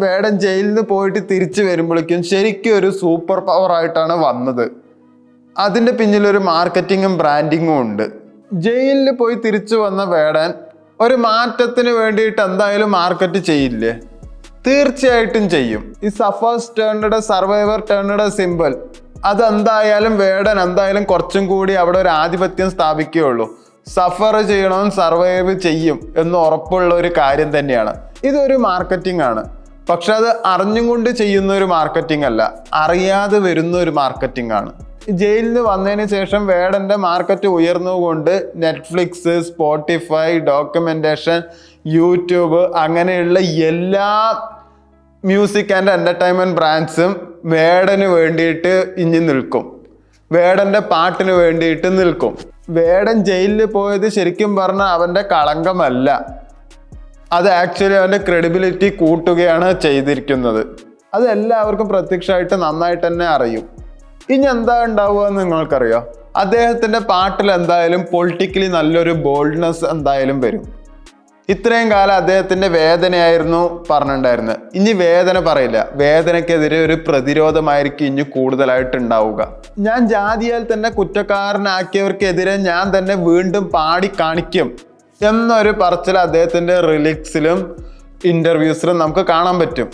വേടൻ ജയിലിൽ നിന്ന് പോയിട്ട് തിരിച്ചു വരുമ്പോഴേക്കും ശരിക്കും ഒരു സൂപ്പർ പവർ ആയിട്ടാണ് വന്നത്. അതിൻ്റെ പിന്നിലൊരു മാർക്കറ്റിങ്ങും ബ്രാൻഡിങ്ങും ഉണ്ട്. ജയിലിൽ പോയി തിരിച്ചു വന്ന വേടൻ ഒരു മാറ്റത്തിന് വേണ്ടിയിട്ട് എന്തായാലും മാർക്കറ്റ് ചെയ്യില്ലേ? തീർച്ചയായിട്ടും ചെയ്യും. ഈ സഫേഴ്സ് ടേൺഡ് സർവൈവർ ടേൺഡ് സിമ്പിൾ അതെന്തായാലും വേടൻ എന്തായാലും കുറച്ചും കൂടി അവിടെ ഒരു ആധിപത്യം സ്ഥാപിക്കുകയുള്ളൂ. സഫർ ചെയ്യണമെന്ന് സർവൈവ് ചെയ്യും എന്ന് ഉറപ്പുള്ള ഒരു കാര്യം തന്നെയാണ്. ഇതൊരു മാർക്കറ്റിംഗ് ആണ്. പക്ഷെ അത് അറിഞ്ഞും കൊണ്ട് ചെയ്യുന്ന ഒരു മാർക്കറ്റിംഗ് അല്ല, അറിയാതെ വരുന്ന ഒരു മാർക്കറ്റിംഗ് ആണ്. ജയിലിൽ നിന്ന് വന്നതിന് ശേഷം വേടന്റെ മാർക്കറ്റ് ഉയർന്നുകൊണ്ട് നെറ്റ്ഫ്ലിക്സ്, സ്പോട്ടിഫൈ, ഡോക്യുമെന്റേഷൻ, യൂട്യൂബ് അങ്ങനെയുള്ള എല്ലാ മ്യൂസിക് ആൻഡ് എന്റർടൈൻമെന്റ് ബ്രാൻഡ്സും വേടന് വേണ്ടിയിട്ട് ഇനി നിൽക്കും. വേടന്റെ പാട്ടിന് വേണ്ടിയിട്ട് നിൽക്കും. വേടൻ ജയിലിൽ പോയത് ശരിക്കും പറഞ്ഞാൽ അവന്റെ കളങ്കമല്ല, അത് ആക്ച്വലി അവന്റെ ക്രെഡിബിലിറ്റി കൂട്ടുകയാണ് ചെയ്തിരിക്കുന്നത്. അത് എല്ലാവർക്കും പ്രത്യക്ഷമായിട്ട് നന്നായിട്ട് തന്നെ അറിയും. ഇനി എന്താ ഉണ്ടാവുക എന്ന് നിങ്ങൾക്കറിയോ? അദ്ദേഹത്തിന്റെ പാട്ടിൽ എന്തായാലും പൊളിറ്റിക്കലി നല്ലൊരു ബോൾഡ്നെസ് എന്തായാലും വരും. ഇത്രയും കാലം അദ്ദേഹത്തിന്റെ വേദനയായിരുന്നു പറഞ്ഞിട്ടുണ്ടായിരുന്നത്. ഇനി വേദന പറയില്ല. വേദനക്കെതിരെ ഒരു പ്രതിരോധമായിരിക്കും ഇനി കൂടുതലായിട്ട് ഉണ്ടാവുക. ഞാൻ ജാതിയാൽ തന്നെ കുറ്റക്കാരനാക്കിയവർക്കെതിരെ ഞാൻ തന്നെ വീണ്ടും പാടി കാണിക്കും എന്നൊരു പറച്ചിൽ അദ്ദേഹത്തിന്റെ റിലിക്സിലും ഇന്റർവ്യൂസിലും നമുക്ക് കാണാൻ പറ്റും.